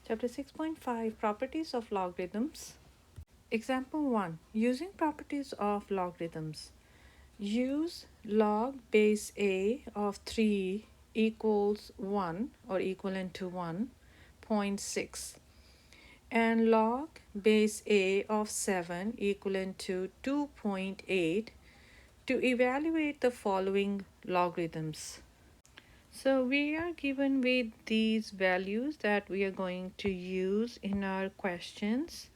Chapter 6.5 Properties of Logarithms. Example 1. Using properties of logarithms. Use log base a of 3 equals 1 or equivalent to 1.6 and log base a of 7 equivalent to 2.8 to evaluate the following logarithms. So we are given with these values that we are going to use in our questions,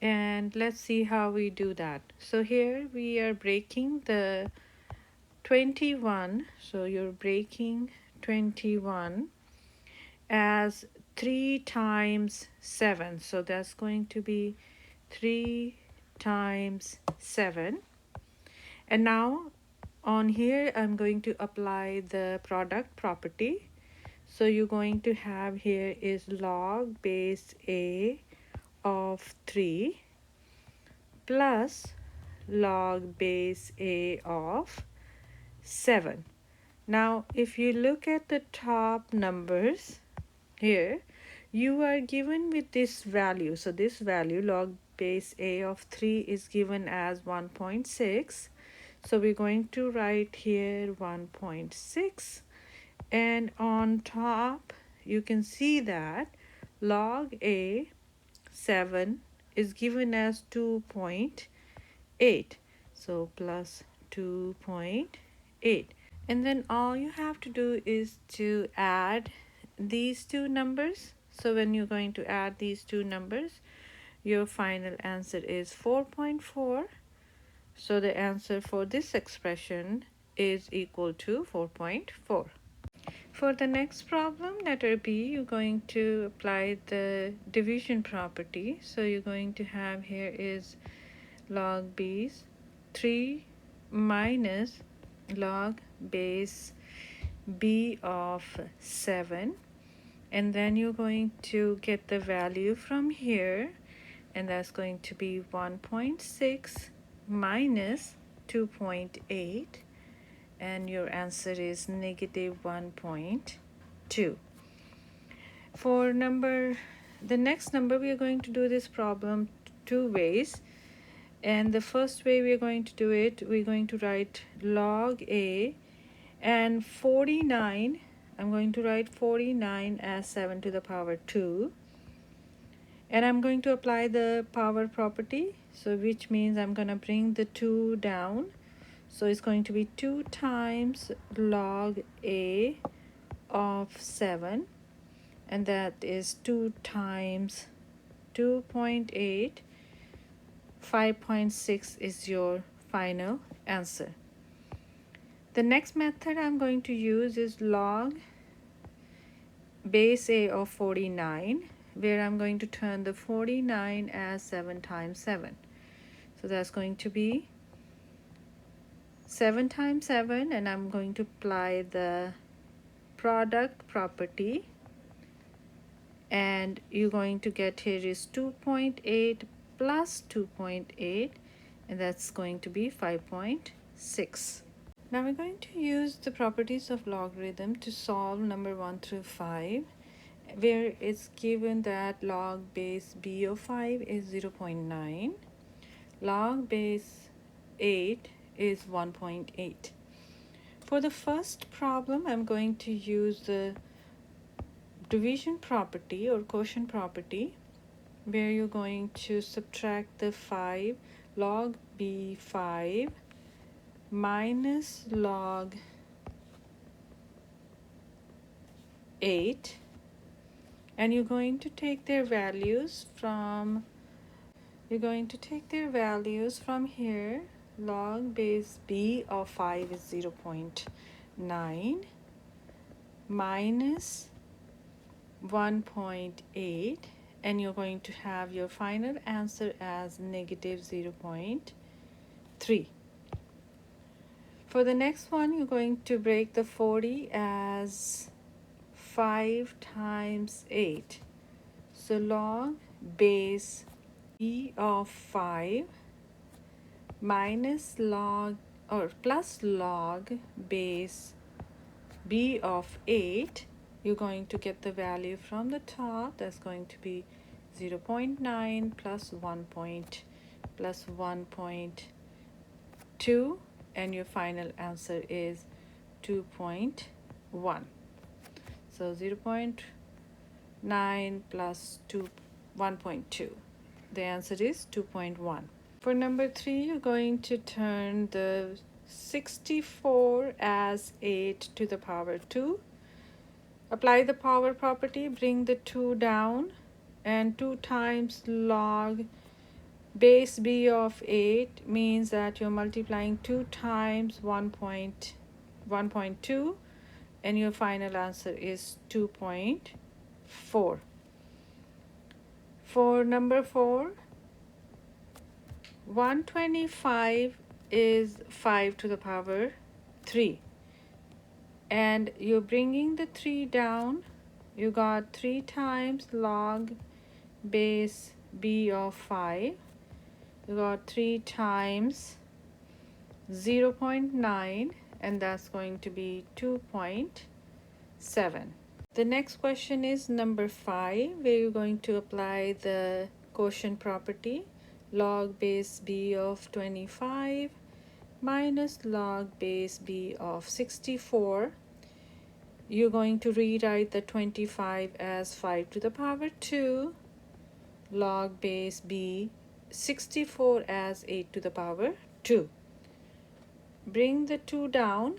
and let's see how we do that. So here we are breaking the 21, so you're breaking 21 as 3 times 7, so that's going to be 3 times 7. And now on here I'm going to apply the product property. So you're going to have here is log base a of 3 plus log base a of 7. Now if you look at the top numbers here, you are given with this value. So this value log base a of 3 is given as 1.6. So we're going to write here 1.6, and on top you can see that log a 7 is given as 2.8, so plus 2.8, and then all you have to do is to add these two numbers. So when you're going to add these two numbers, your final answer is 4.4. So the answer for this expression is equal to 4.4. For the next problem, letter B, you're going to apply the division property. So you're going to have here is log base 3 minus log base b of 7. And then you're going to get the value from here, and that's going to be 1.6 minus 2.8, and your answer is negative 1.2. For the next number, we are going to do this problem two ways. And the first way we are going to do it, we're going to write log a and 49. I'm going to write 49 as 7 to the power 2. And I'm going to apply the power property, so which means I'm going to bring the 2 down. So it's going to be 2 times log a of 7, and that is 2 times 2.8. 5.6 is your final answer. The next method I'm going to use is log base a of 49, where I'm going to turn the 49 as 7 times 7. So that's going to be 7 times 7, and I'm going to apply the product property, and you're going to get here is 2.8 plus 2.8, and that's going to be 5.6. Now we're going to use the properties of logarithm to solve number 1 through 5, where it's given that log base b of 5 is 0.9, log base 8 is 1.8. For the first problem, I'm going to use the division property or quotient property, where you're going to subtract the 5 log b5 minus log 8, and you're going to take their values from here. Log base b of 5 is 0.9 minus 1.8, and you're going to have your final answer as negative 0.3. For the next one, you're going to break the 40 as 5 times 8. So log base b of 5 minus log or plus log base b of 8, you're going to get the value from the top. That's going to be 0.9 plus 1.2, and your final answer is 2.1. So 0.9 plus 1.2. The answer is 2.1. For number 3, you're going to turn the 64 as 8 to the power 2. Apply the power property, bring the 2 down, and 2 times log base b of 8 means that you're multiplying 2 times 1.2, and your final answer is 2.4. For number 4, 125 is 5 to the power 3, and you're bringing the 3 down. You got 3 times log base b of 5. You got 3 times 0.9, and that's going to be 2.7. The next question is number 5, where you're going to apply the quotient property. Log base b of 25 minus log base b of 64. You're going to rewrite the 25 as 5 to the power 2, log base b 64 as 8 to the power 2. Bring the 2 down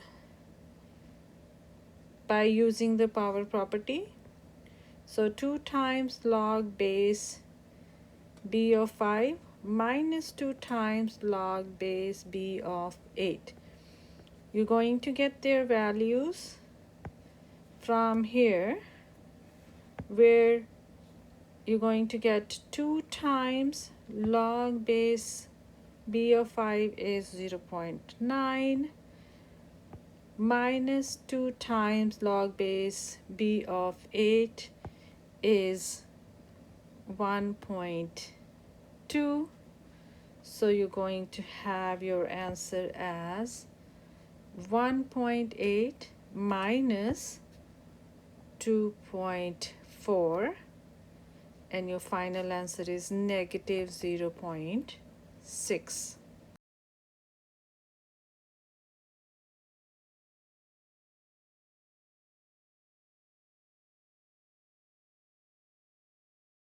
by using the power property. So 2 times log base b of 5 minus 2 times log base b of 8. You're going to get their values from here, where you're going to get 2 times log base b of 5 is 0.9 minus 2 times log base b of 8 is 1.2. So you're going to have your answer as 1.8 minus 2.4, and your final answer is negative 0.6.